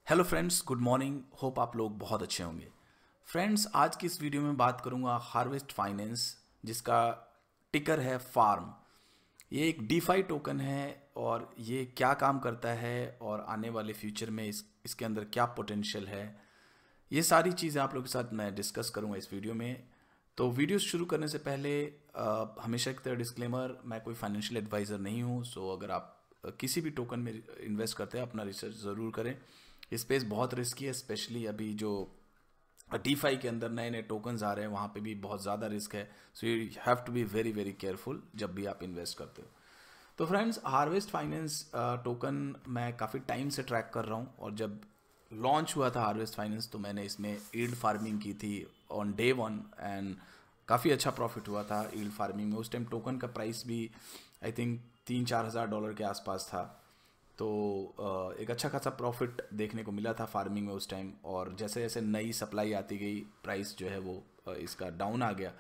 Hello friends, good morning. Hope आप लोग बहुत अच्छे होंगे। फ्रेंड्स, आज की इस वीडियो में बात करूंगा हार्वेस्ट फाइनेंस, जिसका टिकर है फार्म। ये एक डीफाई टोकन है और ये क्या काम करता है और आने वाले फ्यूचर में इसके अंदर क्या पोटेंशियल है, ये सारी चीज़ें आप लोगों के साथ मैं डिस्कस करूंगा इस वीडियो में। तो वीडियो शुरू करने से पहले हमेशा की तरह डिस्क्लेमर, मैं कोई फाइनेंशियल एडवाइज़र नहीं हूँ। सो अगर आप किसी भी टोकन में इन्वेस्ट करते हैं, अपना रिसर्च ज़रूर करें। स्पेस बहुत रिस्की है, स्पेशली अभी जो डीफाई के अंदर नए नए टोकन्स आ रहे हैं वहाँ पे भी बहुत ज़्यादा रिस्क है। So you have to be very very careful जब भी आप इन्वेस्ट करते हो। तो फ्रेंड्स, हार्वेस्ट फाइनेंस टोकन मैं काफ़ी टाइम से ट्रैक कर रहा हूँ, और जब लॉन्च हुआ था हार्वेस्ट फाइनेंस तो मैंने इसमें यील्ड फार्मिंग की थी ऑन डे वन, एंड काफ़ी अच्छा प्रॉफिट हुआ था यील्ड फार्मिंग में। उस टाइम टोकन का प्राइस भी आई थिंक $3-4 के आसपास था। तो एक अच्छा खासा प्रॉफिट देखने को मिला था फार्मिंग में उस टाइम। और जैसे जैसे नई सप्लाई आती गई, प्राइस जो है वो इसका डाउन आ गया।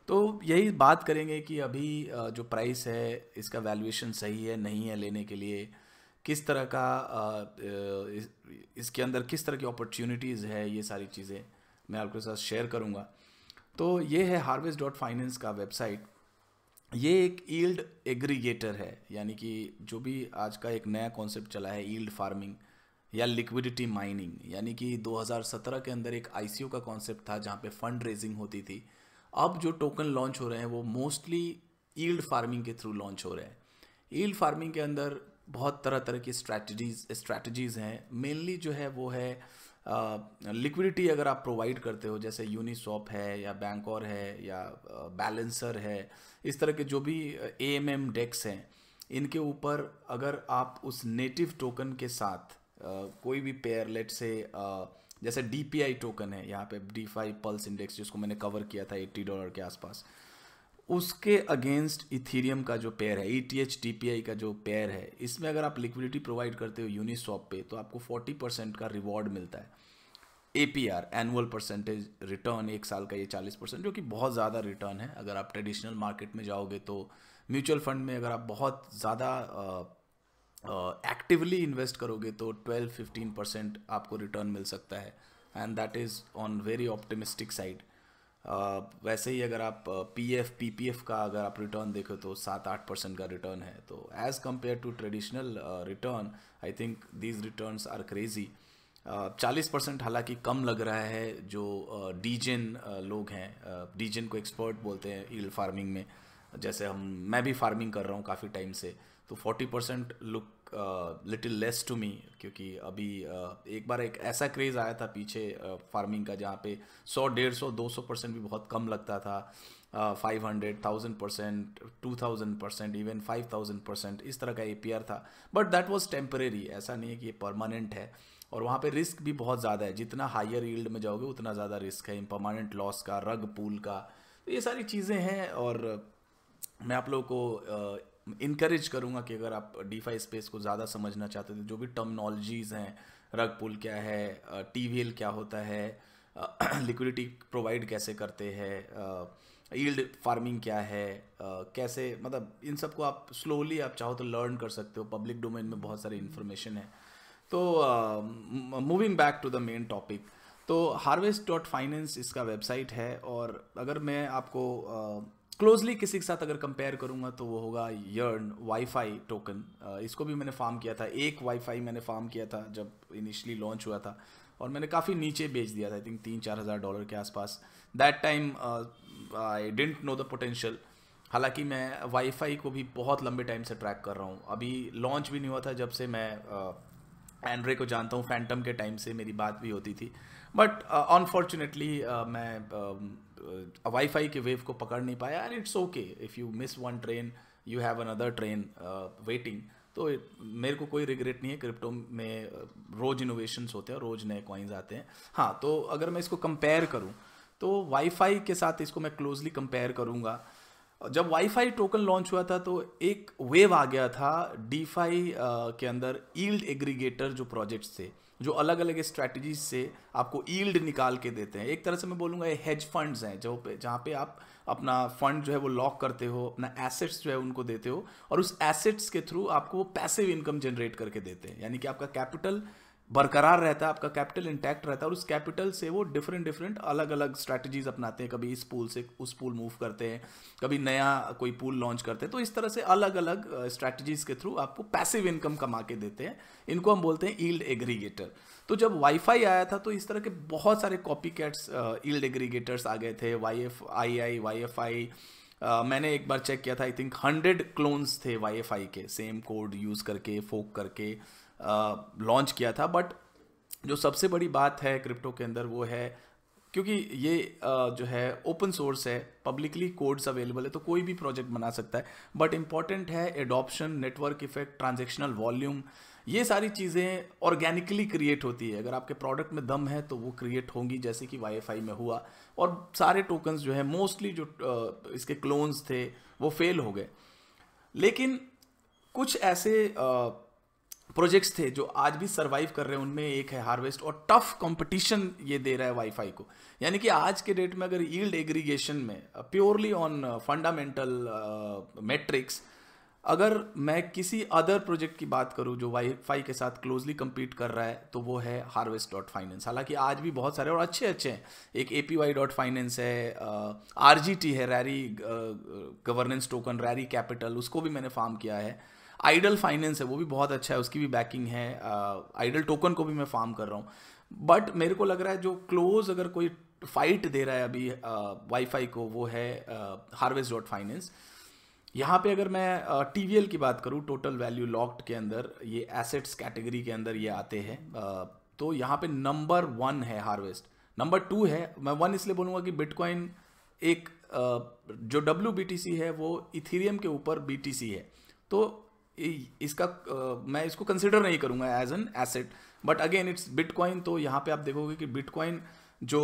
तो यही बात करेंगे कि अभी जो प्राइस है इसका वैल्यूएशन सही है नहीं है लेने के लिए, किस तरह का इसके अंदर किस तरह की अपॉर्चुनिटीज़ है, ये सारी चीज़ें मैं आपके साथ शेयर करूँगा। तो ये है harvest.finance का वेबसाइट। ये एक यील्ड एग्रीगेटर है, यानी कि जो भी आज का एक नया कॉन्सेप्ट चला है यील्ड फार्मिंग या लिक्विडिटी माइनिंग, यानी कि 2017 के अंदर एक आईसीओ का कॉन्सेप्ट था जहाँ पे फंड रेजिंग होती थी। अब जो टोकन लॉन्च हो रहे हैं वो मोस्टली यील्ड फार्मिंग के थ्रू लॉन्च हो रहे हैं। यील्ड फार्मिंग के अंदर बहुत तरह तरह की स्ट्रैटेजीज़ हैं। मेनली जो है वो है लिक्विडिटी अगर आप प्रोवाइड करते हो, जैसे यूनिस्वैप है या बैंकॉर है या बैलेंसर है, इस तरह के जो भी एएमएम डेक्स हैं, इनके ऊपर अगर आप उस नेटिव टोकन के साथ कोई भी पेयर, लेट से जैसे डीपीआई टोकन है यहाँ पे, डीफाई पल्स इंडेक्स, जिसको मैंने कवर किया था $80 के आसपास, उसके अगेंस्ट इथीरियम का जो पेयर है ETH DPI का जो पेयर है, इसमें अगर आप लिक्विडिटी प्रोवाइड करते हो यूनिस्वैप पे तो आपको 40% का रिवॉर्ड मिलता है। APR, एनुअल परसेंटेज रिटर्न, एक साल का ये 40%, जो कि बहुत ज़्यादा रिटर्न है। अगर आप ट्रेडिशनल मार्केट में जाओगे तो म्यूचुअल फंड में अगर आप बहुत ज़्यादा एक्टिवली इन्वेस्ट करोगे तो 12-15% आपको रिटर्न मिल सकता है, and that is on very optimistic side. वैसे ही अगर आप PF PPF का अगर आप रिटर्न देखो तो 7-8% का रिटर्न है। तो as compare to traditional return, I think these returns are crazy. 40% हालांकि कम लग रहा है। जो डीजेन लोग हैं, डीजेन को एक्सपर्ट बोलते हैं यील्ड फार्मिंग में, जैसे मैं भी फार्मिंग कर रहा हूँ काफ़ी टाइम से, तो 40% look little less to me, क्योंकि अभी एक बार एक ऐसा क्रेज़ आया था पीछे फार्मिंग का जहाँ पे 100, 150, 200% भी बहुत कम लगता था। 500, 1000%, 2000%, इवन 5000% इस तरह का APR था। बट दैट वाज टेम्परेरी, ऐसा नहीं है कि ये परमानेंट है। और वहाँ पे रिस्क भी बहुत ज़्यादा है, जितना हायर यील्ड में जाओगे उतना ज़्यादा रिस्क है, इम्परमानेंट लॉस का, रग पूल का। तो ये सारी चीज़ें हैं, और मैं आप लोगों को इनकरेज करूँगा कि अगर आप डीफाई स्पेस को ज़्यादा समझना चाहते हो तो जो भी टर्मिनोलॉजीज़ हैं, रग पुल क्या है, TVL क्या होता है, लिक्विडिटी प्रोवाइड कैसे करते हैं, यील्ड फार्मिंग क्या है, कैसे, मतलब इन सबको आप स्लोली आप चाहो तो लर्न कर सकते हो। पब्लिक डोमेन में बहुत सारी इन्फॉर्मेशन है। तो moving back to the main topic, तो harvest.finance इसका वेबसाइट है। और अगर मैं आपको क्लोजली किसी के साथ अगर कंपेयर करूंगा तो वो होगा यर्न वाईफाई टोकन। इसको भी मैंने फार्म किया था, एक वाईफाई मैंने फार्म किया था जब इनिशियली लॉन्च हुआ था, और मैंने काफ़ी नीचे बेच दिया था, आई थिंक $3-4 के आसपास। That time I didn't know the potential. हालांकि मैं वाईफाई को भी बहुत लंबे टाइम से ट्रैक कर रहा हूँ, अभी लॉन्च भी नहीं हुआ था जब से मैं एंड्रे को जानता हूँ, फैंटम के टाइम से मेरी बात भी होती थी। बट अनफॉर्चुनेटली मैं वाईफाई के वेव को पकड़ नहीं पाया, and it's okay, if you miss one train you have another train waiting. तो मेरे को कोई रिग्रेट नहीं है। क्रिप्टो में रोज़ इनोवेशंस होते हैं, रोज़ नए कॉइन्स आते हैं। हाँ, तो अगर मैं इसको कंपेयर करूँ तो वाईफाई के साथ इसको मैं क्लोजली कंपेयर करूँगा। जब वाईफाई टोकन लॉन्च हुआ था तो एक वेव आ गया था डीफाई के अंदर, यील्ड एग्रीगेटर जो प्रोजेक्ट्स थे, जो अलग अलग स्ट्रैटेजीज से आपको यील्ड निकाल के देते हैं। एक तरह से मैं बोलूँगा ये हेज फंड्स हैं, जो जहाँ पे आप अपना फंड जो है वो लॉक करते हो, अपना एसेट्स जो है उनको देते हो, और उस एसेट्स के थ्रू आपको वो पैसिव इनकम जनरेट करके देते हैं। यानी कि आपका कैपिटल बरकरार रहता है, आपका कैपिटल इंटैक्ट रहता है, और उस कैपिटल से वो डिफरेंट अलग अलग स्ट्रैटेजीज अपनाते हैं, कभी इस पूल से उस पूल मूव करते हैं, कभी नया कोई पूल लॉन्च करते हैं। तो इस तरह से अलग अलग स्ट्रैटेजीज के थ्रू आपको पैसिव इनकम कमा के देते हैं। इनको हम बोलते हैं यील्ड एग्रीगेटर। तो जब वाईफाई आया था तो इस तरह के बहुत सारे कॉपी कैट्स यील्ड एग्रीगेटर्स आ गए थे, वाईएफआई। मैंने एक बार चेक किया था, आई थिंक 100 क्लोन्स थे वाईएफआई के, सेम कोड यूज़ करके फोक करके लॉन्च किया था। बट जो सबसे बड़ी बात है क्रिप्टो के अंदर वो है, क्योंकि ये जो है ओपन सोर्स है, पब्लिकली कोड्स अवेलेबल है, तो कोई भी प्रोजेक्ट बना सकता है। बट इंपॉर्टेंट है adoption, network effect, transactional volume, ये सारी चीज़ें ऑर्गेनिकली क्रिएट होती है। अगर आपके प्रोडक्ट में दम है तो वो क्रिएट होंगी, जैसे कि वाईफाई में हुआ। और सारे टोकन्स जो है मोस्टली जो इसके क्लोन्स थे वो फेल हो गए। लेकिन कुछ ऐसे प्रोजेक्ट्स थे जो आज भी सरवाइव कर रहे हैं, उनमें एक है हार्वेस्ट। और टफ कंपटीशन ये दे रहा है वाईफाई को। यानी कि आज के डेट में अगर यील्ड एग्रीगेशन में प्योरली ऑन फंडामेंटल मैट्रिक्स, अगर मैं किसी अदर प्रोजेक्ट की बात करूं जो वाईफाई के साथ क्लोजली compete कर रहा है, तो वो है harvest.finance। हालांकि आज भी बहुत सारे और अच्छे अच्छे हैं। एक APY.finance है, RGT है, रैरी गवर्नेंस टोकन, रैरी कैपिटल, उसको भी मैंने फार्म किया है। आइडल फाइनेंस है, वो भी बहुत अच्छा है, उसकी भी बैकिंग है। आइडल टोकन को भी मैं फार्म कर रहा हूँ। बट मेरे को लग रहा है जो क्लोज अगर कोई फाइट दे रहा है अभी वाईफाई को, वो है harvest.finance। यहाँ पे अगर मैं TVL की बात करूँ, टोटल वैल्यू लॉक्ड के अंदर, ये एसेट्स कैटेगरी के अंदर ये आते हैं। तो यहाँ पे नंबर 1 है हार्वेस्ट, नंबर 2 है, मैं 1 इसलिए बोलूँगा कि बिटकॉइन एक जो WBTC है वो इथेरियम के ऊपर BTC है, तो इसका मैं इसको कंसिडर नहीं करूँगा as an asset. But again it's bitcoin. तो यहाँ पे आप देखोगे कि बिटकॉइन जो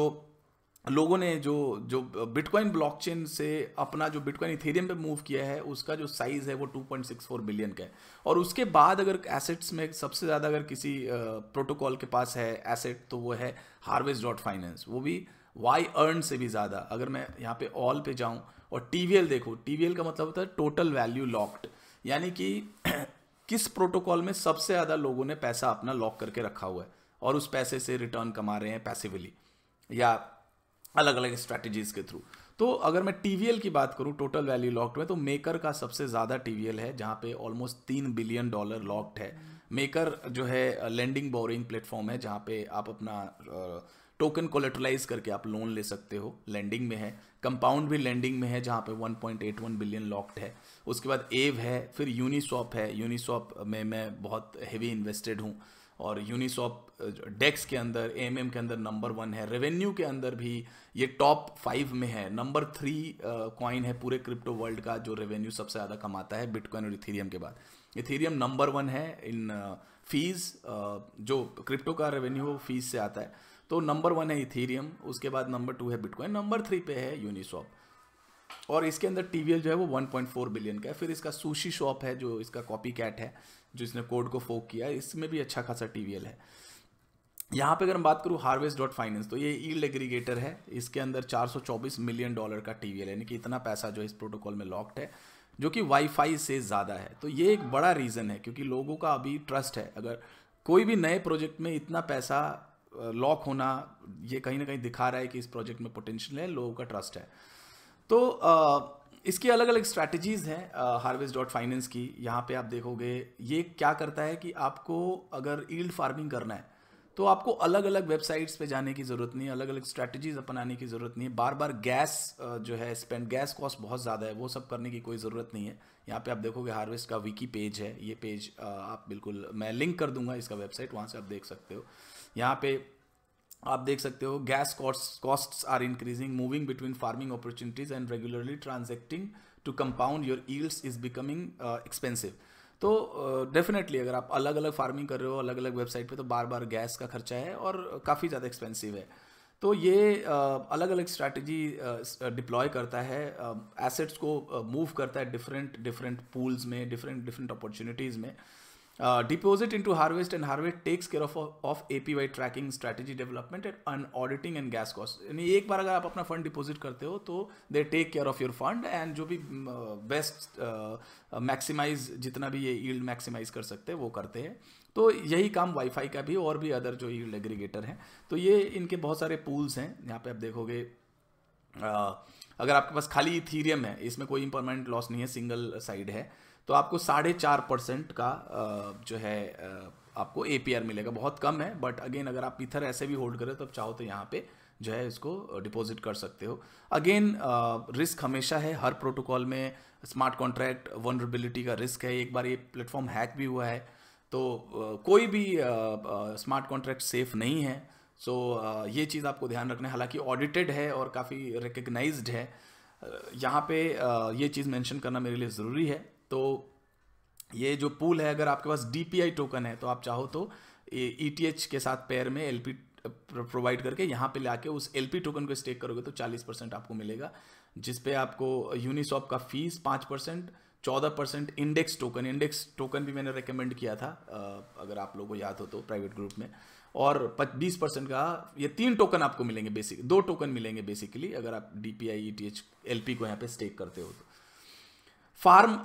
लोगों ने जो बिटकॉइन ब्लॉकचेन से अपना जो बिटकॉइन इथेरियम पे मूव किया है, उसका जो साइज है वो 2.64 बिलियन का है। और उसके बाद अगर एसेट्स में सबसे ज़्यादा अगर किसी प्रोटोकॉल के पास है एसेट, तो वो है harvest.finance, वो भी वाई अर्न से भी ज़्यादा। अगर मैं यहाँ पे ऑल पे जाऊँ और TVL देखो, TVL का मतलब होता है टोटल वैल्यू लॉक्ड, यानी कि किस प्रोटोकॉल में सबसे ज़्यादा लोगों ने पैसा अपना लॉक करके रखा हुआ है और उस पैसे से रिटर्न कमा रहे हैं पैसिवली या अलग अलग स्ट्रैटेजीज के थ्रू। तो अगर मैं TVL की बात करूं टोटल वैल्यू लॉक्ड में, तो मेकर का सबसे ज़्यादा TVL है, जहां पे ऑलमोस्ट $3 बिलियन लॉक्ड है। मेकर जो है लेंडिंग बोरिंग प्लेटफॉर्म है, जहां पे आप अपना टोकन कोलेटरलाइज करके आप लोन ले सकते हो, लेंडिंग में है। कंपाउंड भी लेंडिंग में है, जहाँ पे 1.81 बिलियन लॉक्ड है। उसके बाद एव है, फिर यूनिस्वॉप है। यूनिस्वॉप में मैं बहुत हेवी इन्वेस्टेड हूँ, और यूनिस्वॉप डेक्स के अंदर, AMM के अंदर नंबर 1 है। रेवेन्यू के अंदर भी ये टॉप 5 में है। नंबर 3 कॉइन है पूरे क्रिप्टो वर्ल्ड का जो रेवेन्यू सबसे ज़्यादा कमाता है बिटकॉइन और इथेरियम के बाद। इथेरियम नंबर 1 है इन फीस, जो क्रिप्टो का रेवेन्यू वो फीस से आता है। तो नंबर 1 है इथेरियम, उसके बाद नंबर 2 है बिटकॉइन, नंबर 3 पे है यूनिस्वॉप। और इसके अंदर TVL जो है वो 1.4 बिलियन का है। फिर इसका सुशी शॉप है जो इसका कॉपी कैट है, जो इसने कोड को फोक किया, इसमें भी अच्छा खासा TVL है। यहाँ पे अगर मैं बात करूँ harvest.finance, तो ये यील्ड एग्रीगेटर है। इसके अंदर $424 मिलियन का TVL है, यानी कि इतना पैसा जो इस प्रोटोकॉल में लॉक्ड है, जो कि वाईफाई से ज़्यादा है। तो ये एक बड़ा रीज़न है, क्योंकि लोगों का अभी ट्रस्ट है। अगर कोई भी नए प्रोजेक्ट में इतना पैसा लॉक होना, ये कहीं ना कहीं दिखा रहा है कि इस प्रोजेक्ट में पोटेंशियल है, लोगों का ट्रस्ट है। तो इसकी अलग अलग स्ट्रैटेजीज़ हैं harvest.finance की। यहाँ पे आप देखोगे ये क्या करता है कि आपको अगर यील्ड फार्मिंग करना है, तो आपको अलग अलग वेबसाइट्स पे जाने की ज़रूरत नहीं है, अलग अलग स्ट्रैटेजीज अपनाने की ज़रूरत नहीं है, बार बार गैस जो है स्पेंड, गैस कॉस्ट बहुत ज़्यादा है, वो सब करने की कोई ज़रूरत नहीं है। यहाँ पे आप देखोगे हार्वेस्ट का विकी पेज है, ये पेज आप बिल्कुल, मैं लिंक कर दूंगा इसका वेबसाइट, वहाँ से आप देख सकते हो। यहाँ पे आप देख सकते हो gas costs are increasing, moving between farming opportunities and regularly transacting to compound your yields is becoming expensive. तो डेफिनेटली अगर आप अलग अलग फार्मिंग कर रहे हो अलग अलग वेबसाइट पे, तो बार बार गैस का खर्चा है और काफ़ी ज़्यादा एक्सपेंसिव है। तो ये अलग अलग स्ट्रैटेजी डिप्लॉय करता है, एसेट्स को मूव करता है डिफरेंट पूल्स में, डिफरेंट अपॉर्चुनिटीज़ में। Deposit into Harvest and Harvest takes care of APY tracking, strategy development and auditing and gas cost. यानी एक बार अगर आप अपना फंड डिपॉजिट करते हो तो they take care of your fund and जो भी बेस्ट मैक्सिमाइज, जितना भी ये यील्ड मैक्सिमाइज कर सकते हैं वो करते हैं। तो यही काम वाईफाई का भी और भी अदर जो यील्ड एग्रीगेटर हैं। तो ये इनके बहुत सारे पूल्स हैं। यहाँ पे आप देखोगे अगर आपके पास खाली इथीरियम है, इसमें कोई परमानेंट लॉस नहीं है, सिंगल साइड है, तो आपको 4.5% का जो है आपको APR मिलेगा। बहुत कम है, बट अगेन अगर आप इथर ऐसे भी होल्ड करें तो आप चाहो तो यहाँ पे जो है इसको डिपॉजिट कर सकते हो। अगेन रिस्क हमेशा है हर प्रोटोकॉल में। स्मार्ट कॉन्ट्रैक्ट वनरेबिलिटी का रिस्क है। एक बार ये प्लेटफॉर्म हैक भी हुआ है तो कोई भी स्मार्ट कॉन्ट्रैक्ट सेफ नहीं है। सो ये चीज़ आपको ध्यान रखना है। हालांकि ऑडिटेड है और काफ़ी रिकग्नाइज्ड है, यहाँ पे ये चीज़ मेंशन करना मेरे लिए ज़रूरी है। तो ये जो पूल है, अगर आपके पास DPI टोकन है तो आप चाहो तो ETH के साथ पेयर में LP प्रोवाइड करके यहाँ पे लाके उस LP टोकन को स्टेक करोगे तो 40% आपको मिलेगा, जिसपे आपको यूनिसॉप का फीस 5%, 14% इंडेक्स टोकन भी मैंने रेकमेंड किया था अगर आप लोगों को याद हो तो प्राइवेट ग्रुप में, और 20% का ये 3 टोकन आपको मिलेंगे, बेसिक 2 टोकन मिलेंगे बेसिकली अगर आप DPI ETH LP को यहाँ पे स्टेक करते हो तो। फार्म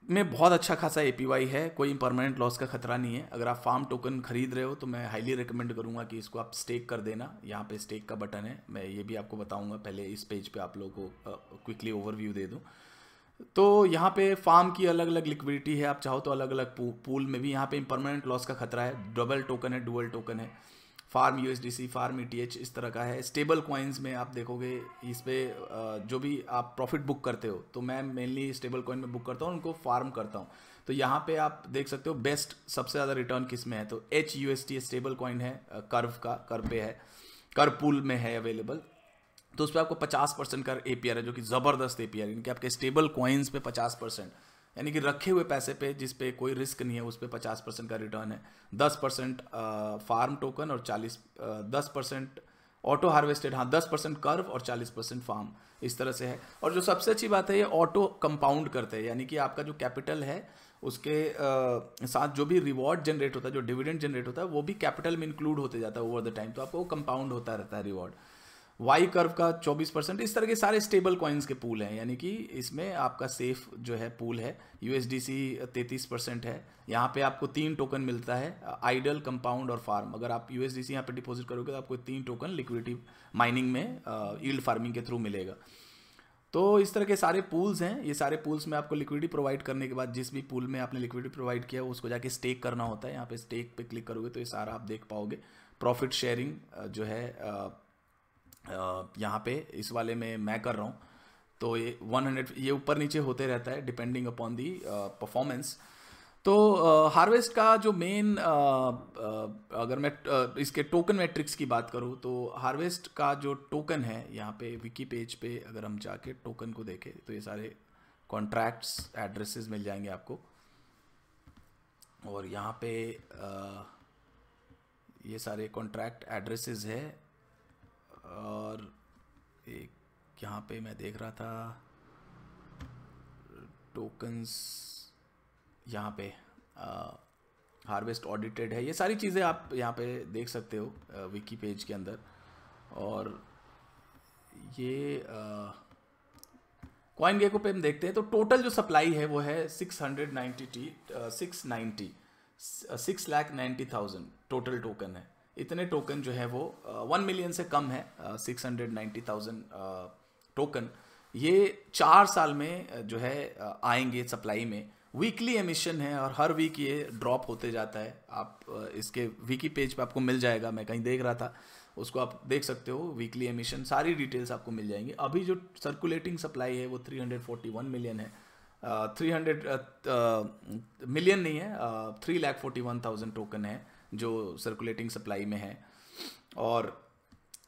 में बहुत अच्छा खासा APY है, कोई परमानेंट लॉस का खतरा नहीं है। अगर आप फार्म टोकन खरीद रहे हो तो मैं हाईली रिकमेंड करूंगा कि इसको आप स्टेक कर देना। यहाँ पे स्टेक का बटन है, मैं ये भी आपको बताऊंगा, पहले इस पेज पे आप लोगों को क्विकली ओवरव्यू दे दूं। तो यहाँ पे फार्म की अलग अलग लिक्विडिटी है, आप चाहो तो अलग अलग पूल में भी यहाँ पे परमानेंट लॉस का खतरा है। डबल टोकन है, डुअल टोकन है, फार्म USDC, फार्म ETH इस तरह का है। स्टेबल कॉइन्स में आप देखोगे इस पे जो भी आप प्रॉफिट बुक करते हो, तो मैं मेनली स्टेबल कॉइन में बुक करता हूँ, उनको फार्म करता हूँ। तो यहाँ पे आप देख सकते हो बेस्ट सबसे ज़्यादा रिटर्न किस में है, तो HUST स्टेबल कॉइन है, कर्व पे है, कर्व पूल में है अवेलेबल। तो उस पर आपको 50% का APR है, जो कि ज़बरदस्त APR है। यानी कि आपके स्टेबल कॉइन्स पे 50%, यानी कि रखे हुए पैसे पे जिस पे कोई रिस्क नहीं है उस पे 50% का रिटर्न है। 10% फार्म टोकन और 10% ऑटो हार्वेस्टेड, हाँ 10% कर्व और 40% फार्म, इस तरह से है। और जो सबसे अच्छी बात है, ये ऑटो कंपाउंड करते हैं, यानी कि आपका जो कैपिटल है उसके साथ जो भी रिवॉर्ड जनरेट होता है, जो डिविडेंड जनरेट होता है, वो भी कैपिटल में इंक्लूड होते जाता है ओवर द टाइम, तो आपको कंपाउंड होता रहता है रिवॉर्ड। वाई कर्व का 24%, इस तरह के सारे स्टेबल कॉइन्स के पूल हैं, यानी कि इसमें आपका सेफ जो है पूल है। USDC 33% है, यहाँ पे आपको 3 टोकन मिलता है, आइडल, कंपाउंड और फार्म। अगर आप USDC यहाँ पे डिपॉजिट करोगे तो आपको 3 टोकन लिक्विडिटी माइनिंग में यील्ड फार्मिंग के थ्रू मिलेगा। तो इस तरह के सारे पूल्स हैं। ये सारे पूल्स में आपको लिक्विडिटी प्रोवाइड करने के बाद जिस भी पूल में आपने लिक्विडिटी प्रोवाइड किया उसको जाके स्टेक करना होता है। यहाँ पे स्टेक पे क्लिक करोगे तो ये सारा आप देख पाओगे। प्रॉफिट शेयरिंग जो है यहाँ पे इस वाले में मैं कर रहा हूँ, तो ये 100 ये ऊपर नीचे होते रहता है डिपेंडिंग अपॉन दी परफॉर्मेंस। तो हार्वेस्ट का जो मेन अगर मैं इसके टोकन मैट्रिक्स की बात करूँ तो हार्वेस्ट का जो टोकन है, यहाँ पे विकी पेज पे अगर हम जाके टोकन को देखें तो ये सारे कॉन्ट्रैक्ट्स एड्रेसेस मिल जाएंगे आपको, और यहाँ पे ये सारे कॉन्ट्रैक्ट एड्रेसेस है। और एक यहाँ पे मैं देख रहा था टोकन्स, यहाँ पे हार्वेस्ट ऑडिटेड है, ये सारी चीज़ें आप यहाँ पे देख सकते हो विकी पेज के अंदर। और ये कॉइन गेको पे हम देखते हैं तो टोटल जो सप्लाई है वो है 690,000 टोटल टोकन है। इतने टोकन जो है वो 1 मिलियन से कम है, 690,000 टोकन। ये 4 साल में जो है आएंगे सप्लाई में। वीकली एमिशन है और हर वीक ये ड्रॉप होते जाता है। आप इसके विकी पेज पे आपको मिल जाएगा, मैं कहीं देख रहा था, उसको आप देख सकते हो। वीकली एमिशन सारी डिटेल्स आपको मिल जाएंगी। अभी जो सर्कुलेटिंग सप्लाई है वो 341 मिलियन है, 300 मिलियन नहीं है, 3,41,000 टोकन है जो सर्कुलेटिंग सप्लाई में है। और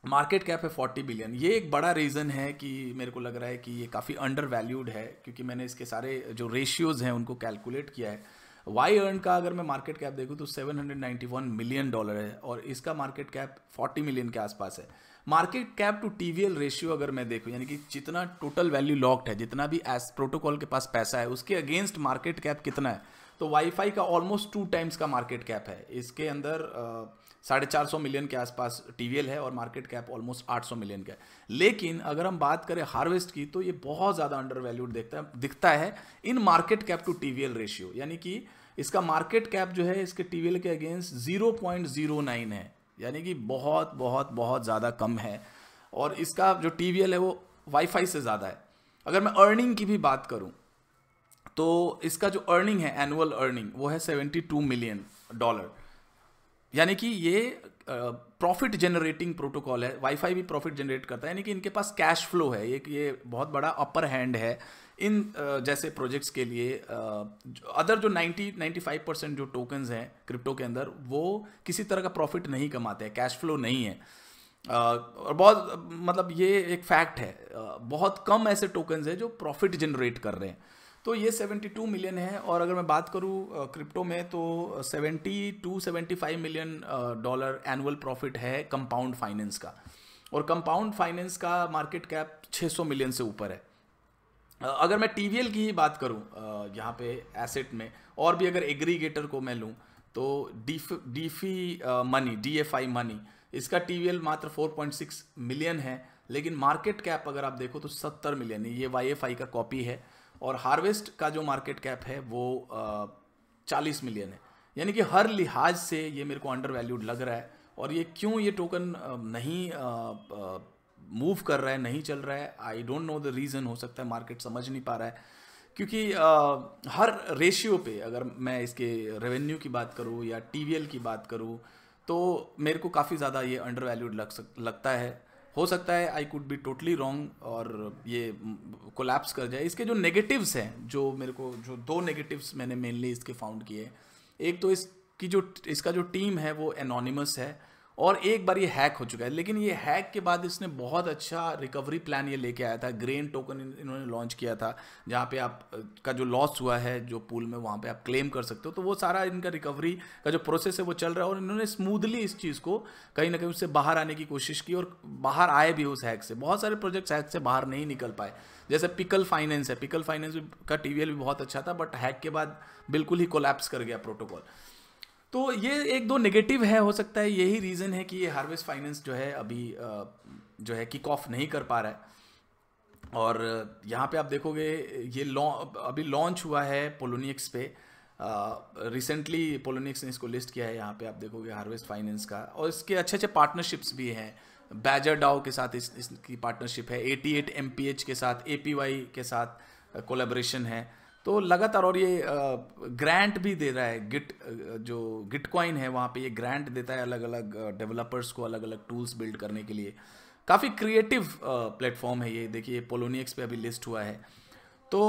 मार्केट कैप है 40 बिलियन। ये एक बड़ा रीज़न है कि मेरे को लग रहा है कि ये काफ़ी अंडर वैल्यूड है, क्योंकि मैंने इसके सारे जो रेशियोज़ हैं उनको कैलकुलेट किया है। वाई अर्न का अगर मैं मार्केट कैप देखूँ तो $791 मिलियन है और इसका मार्केट कैप 40 मिलियन के आसपास है। Market cap to TVL ratio अगर मैं देखूँ, यानी कि जितना टोटल वैल्यू लॉक्ड है, जितना भी एस प्रोटोकॉल के पास पैसा है उसके अगेंस्ट मार्केट कैप कितना है, तो वाईफाई का ऑलमोस्ट 2 टाइम्स का मार्केट कैप है। इसके अंदर 450 मिलियन के आसपास टीवीएल है और मार्केट कैप ऑलमोस्ट 800 मिलियन का है। लेकिन अगर हम बात करें हार्वेस्ट की तो ये बहुत ज़्यादा अंडर वैल्यूड दिखता है in market cap to TVL ratio, यानी कि इसका मार्केट कैप जो है इसके टीवीएल के अगेंस्ट 0.09 है, यानी कि बहुत बहुत बहुत ज़्यादा कम है। और इसका जो टीवीएल है वो वाईफाई से ज़्यादा है। अगर मैं अर्निंग की भी बात करूं तो इसका जो अर्निंग है, एनुअल अर्निंग, वो है $72 मिलियन, यानी कि ये प्रॉफिट जनरेटिंग प्रोटोकॉल है। वाईफाई भी प्रॉफिट जनरेट करता है, यानी कि इनके पास कैश फ्लो है, ये बहुत बड़ा अपर हैंड है इन जैसे प्रोजेक्ट्स के लिए। अदर जो 90-95% जो टोकन्स हैं क्रिप्टो के अंदर, वो किसी तरह का प्रॉफिट नहीं कमाते हैं, कैश फ्लो नहीं है। और बहुत मतलब ये एक फैक्ट है, बहुत कम ऐसे टोकन्स हैं जो प्रॉफिट जनरेट कर रहे हैं। तो ये 72 मिलियन है। और अगर मैं बात करूँ क्रिप्टो में तो 70-75 मिलियन डॉलर एनुअल प्रॉफिट है कंपाउंड फाइनेंस का, और कंपाउंड फाइनेंस का मार्केट कैप 600 मिलियन से ऊपर है। अगर मैं टीवीएल की ही बात करूँ यहाँ पे एसेट में, और भी अगर एग्रीगेटर को मैं लूँ तो DeFi मनी, इसका टीवीएल मात्र 4.6 मिलियन है, लेकिन मार्केट कैप अगर आप देखो तो 70 मिलियन है। ये YFI का कॉपी है। और हार्वेस्ट का जो मार्केट कैप है वो 40 मिलियन है, यानी कि हर लिहाज से ये मेरे को अंडर वैल्यूड लग रहा है। और ये क्यों ये टोकन नहीं मूव कर रहा है, नहीं चल रहा है, I don't know the reason. हो सकता है मार्केट समझ नहीं पा रहा है, क्योंकि हर रेशियो पे अगर मैं इसके रेवेन्यू की बात करूँ या टीवीएल की बात करूँ तो मेरे को काफ़ी ज़्यादा ये अंडर वैल्यूड लगता है। हो सकता है I could be totally wrong और ये कोलैप्स कर जाए। इसके जो नेगेटिव्स हैं, जो मेरे को जो 2 नेगेटिव्स मैंने मेनली इसके फाउंड किए, एक तो इसका जो टीम है वो एनोनिमस है, और एक बार ये हैक हो चुका है। लेकिन ये हैक के बाद इसने बहुत अच्छा रिकवरी प्लान ये लेके आया था। ग्रेन टोकन इन्होंने लॉन्च किया था, जहाँ पे आप का जो लॉस हुआ है जो पूल में, वहाँ पे आप क्लेम कर सकते हो। तो वो सारा इनका रिकवरी का जो प्रोसेस है वो चल रहा है, और इन्होंने स्मूथली इस चीज़ को कहीं ना कहीं उससे बाहर आने की कोशिश की, और बाहर आए भी उस हैक से। बहुत सारे प्रोजेक्ट्स हैक से बाहर नहीं निकल पाए, जैसे पिकल फाइनेंस है। पिकल फाइनेंस का टीवीएल भी बहुत अच्छा था, बट हैक के बाद बिल्कुल ही कोलैप्स कर गया प्रोटोकॉल। तो ये 1-2 नेगेटिव है। हो सकता है यही रीज़न है कि ये हार्वेस्ट फाइनेंस जो है अभी जो है किक ऑफ नहीं कर पा रहा है। और यहाँ पे आप देखोगे ये अभी लॉन्च हुआ है पोलोनिक्स पे, रिसेंटली पोलोनिक्स ने इसको लिस्ट किया है। यहाँ पे आप देखोगे हार्वेस्ट फाइनेंस का, और इसके अच्छे अच्छे पार्टनरशिप्स भी हैं। बैजर डाओ के साथ इसकी पार्टनरशिप है, 88 MPH के साथ, APY के साथ कोलैबोरेशन है। तो लगातार, और ये ग्रांट भी दे रहा है। जो गिटकॉइन है वहाँ पे ये ग्रांट देता है अलग अलग डेवलपर्स को, अलग अलग टूल्स बिल्ड करने के लिए। काफ़ी क्रिएटिव प्लेटफॉर्म है ये। देखिए पोलोनिक्स पे अभी लिस्ट हुआ है। तो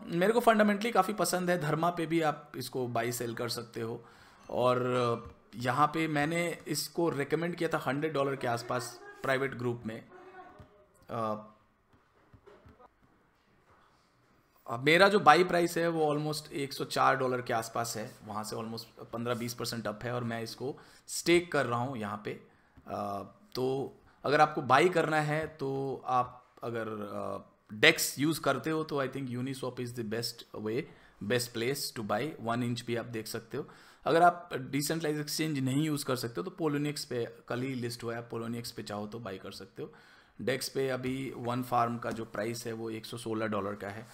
मेरे को फंडामेंटली काफ़ी पसंद है। धर्मा पे भी आप इसको बाई सेल कर सकते हो। और यहाँ पे मैंने इसको रेकमेंड किया था $100 के आसपास प्राइवेट ग्रुप में। मेरा जो बाई प्राइस है वो ऑलमोस्ट $104 के आसपास है, वहाँ से ऑलमोस्ट 15-20% अप है, और मैं इसको स्टेक कर रहा हूँ यहाँ पे। तो अगर आपको बाई करना है तो आप अगर डेक्स यूज़ करते हो तो I think Uniswap is the best place two by. 1 inch भी आप देख सकते हो। अगर आप डिसेंट्रलाइज एक्सचेंज नहीं यूज़ कर सकते हो तो पोलोनिक्स पे कल ही लिस्ट हुआ है, आप पोलोनिक्स पे चाहो तो बाई कर सकते हो। डेक्स पे अभी 1 फार्म का जो प्राइस है वो $116 का है।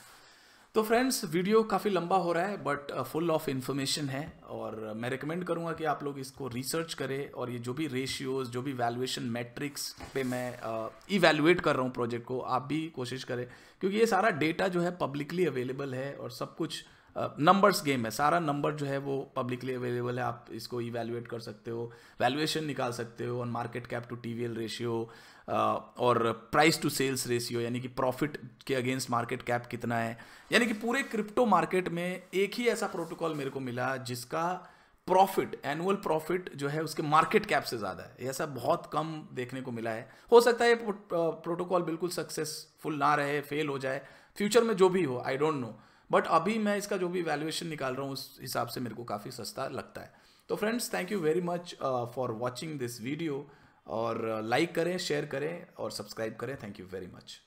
तो फ्रेंड्स, वीडियो काफ़ी लंबा हो रहा है बट फुल ऑफ इन्फॉर्मेशन है, और मैं रिकमेंड करूंगा कि आप लोग इसको रिसर्च करें। और ये जो भी रेशियोज, जो भी वैल्यूएशन मैट्रिक्स पे मैं इवैल्यूएट कर रहा हूँ प्रोजेक्ट को, आप भी कोशिश करें, क्योंकि ये सारा डेटा जो है पब्लिकली अवेलेबल है, और सब कुछ नंबर्स गेम है। सारा नंबर जो है वो पब्लिकली अवेलेबल है। आप इसको इवैल्यूएट कर सकते हो, वैल्यूएशन निकाल सकते हो on market cap to TVL ratio, और प्राइस टू सेल्स रेशियो, यानी कि प्रॉफिट के अगेंस्ट मार्केट कैप कितना है। यानी कि पूरे क्रिप्टो मार्केट में एक ही ऐसा प्रोटोकॉल मेरे को मिला जिसका प्रॉफिट, एनुअल प्रॉफिट जो है उसके मार्केट कैप से ज़्यादा है। ऐसा बहुत कम देखने को मिला है। हो सकता है प्रोटोकॉल बिल्कुल सक्सेसफुल ना रहे, फेल हो जाए, फ्यूचर में जो भी हो, आई डोंट नो, बट अभी मैं इसका जो भी वैल्यूएशन निकाल रहा हूँ उस हिसाब से मेरे को काफ़ी सस्ता लगता है। तो friends, thank you very much for watching this video, और लाइक करें, शेयर करें और सब्सक्राइब करें। Thank you very much.